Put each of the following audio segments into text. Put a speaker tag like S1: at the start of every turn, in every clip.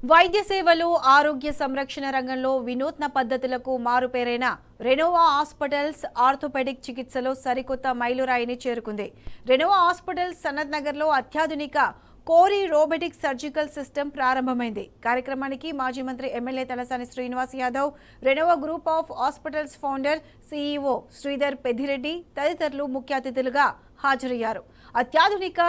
S1: వైద్య సేవలు ఆరోగ్య సంరక్షణ రంగంలో వినూత్న పద్ధతులకు మారుపేరైన రెనోవా హాస్పిటల్స్ ఆర్థోపెడిక్ చికిత్సలో సరికొత్త మైలురాయిని చేరుకుంది. రెనోవా హాస్పిటల్స్ సనత్ నగర్లో అత్యాధునిక కోరి రోబోటిక్ సర్జికల్ సిస్టమ్ ప్రారంభమైంది. కార్యక్రమానికి మాజీ మంత్రి MLA Talasani Srinivas Yadav, Renova group of hospitals founder CEO Sridhar Peddireddy తదితరులు ముఖ్య అతిథులుగా హాజరయ్యారు. అత్యాధునిక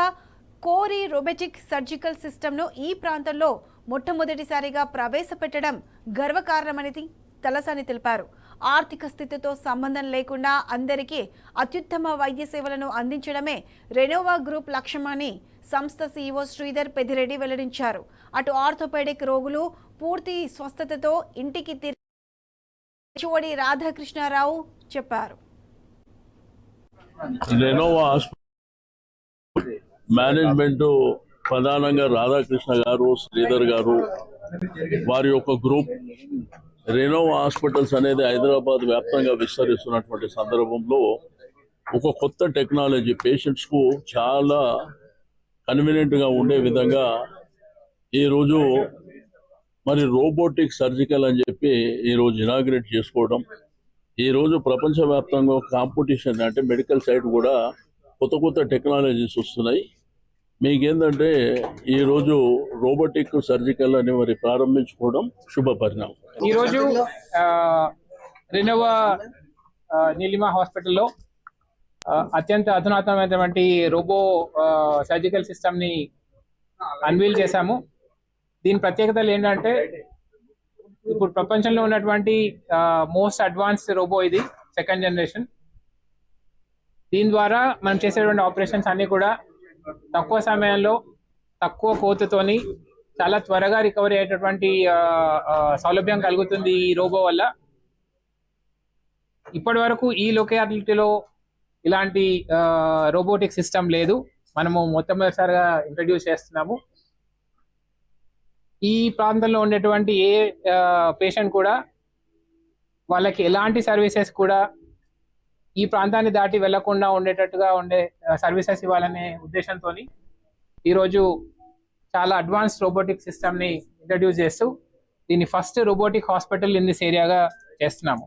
S1: కోరి రోబోటిక్ సర్జికల్ సిస్టమ్ను ఈ ప్రాంతంలో మొట్టమొదటిసారిగా ప్రవేశపెట్టడం గర్వకారణమని తలసాని తెలిపారు. ఆర్థిక స్థితితో సంబంధం లేకుండా అందరికీ అత్యుత్తమ వైద్య సేవలను అందించడమే రెనోవా గ్రూప్ లక్ష్యమని సంస్థ సీఈఓ శ్రీధర్ పెద్దిరెడ్డి వెల్లడించారు. అటు ఆర్థోపెడిక్ రోగులు పూర్తి స్వస్థతతో ఇంటికి తిరిగి రాధాకృష్ణారావు చెప్పారు.
S2: మేనేజ్మెంట్ ప్రధానంగా రాధాకృష్ణ గారు, శ్రీధర్ గారు, వారి యొక్క గ్రూప్ రెనోవా హాస్పిటల్స్ అనేది హైదరాబాద్ వ్యాప్తంగా విస్తరిస్తున్నటువంటి సందర్భంలో ఒక కొత్త టెక్నాలజీ పేషెంట్స్కు చాలా కన్వీనియంట్గా ఉండే విధంగా ఈరోజు మరి రోబోటిక్ సర్జికల్ అని చెప్పి ఈరోజు ఇనాగ్రేట్ చేసుకోవడం, ఈరోజు ప్రపంచవ్యాప్తంగా కాంపిటీషన్ అంటే మెడికల్ సైడ్ కూడా కొత్త కొత్త టెక్నాలజీస్ వస్తున్నాయి. మీకేంటంటే ఈరోజు రోబోటిక్ సర్జికల్ అని మరి ప్రారంభించుకోవడం శుభ పరిణామం.
S3: ఈరోజు రెనోవా నీలిమా హాస్పిటల్లో అత్యంత అధునాతనమైనటువంటి రోబో సర్జికల్ సిస్టమ్ని అన్వీల్ చేశాము. దీని ప్రత్యేకతలు ఏంటంటే ఇప్పుడు ప్రపంచంలో ఉన్నటువంటి మోస్ట్ అడ్వాన్స్డ్ రోబో ఇది, సెకండ్ జనరేషన్. దీని ద్వారా మనం చేసేటువంటి ఆపరేషన్స్ అన్నీ కూడా తక్కువ సమయంలో తక్కువ కోతతోని చాలా త్వరగా రికవరీ అయ్యేటటువంటి సౌలభ్యం కలుగుతుంది ఈ రోబో వల్ల. ఇప్పటి వరకు ఈ లొకాలిటీలో ఇలాంటి రోబోటిక్ సిస్టమ్ లేదు, మనము మొట్టమొదటిసారిగా ఇంట్రడ్యూస్ చేస్తున్నాము. ఈ ప్రాంతంలో ఉండేటువంటి ఏ పేషెంట్ కూడా వాళ్ళకి ఎలాంటి సర్వీసెస్ కూడా ఈ ప్రాంతాన్ని దాటి వెళ్లకుండా ఉండేటట్టుగా ఉండే సర్వీసెస్ ఇవ్వాలనే ఉద్దేశంతో ఈరోజు చాలా అడ్వాన్స్డ్ రోబోటిక్ సిస్టమ్ని ఇంట్రడ్యూస్ చేస్తూ దీన్ని first robotic hospital in this ఏరియాగా చేస్తున్నాము.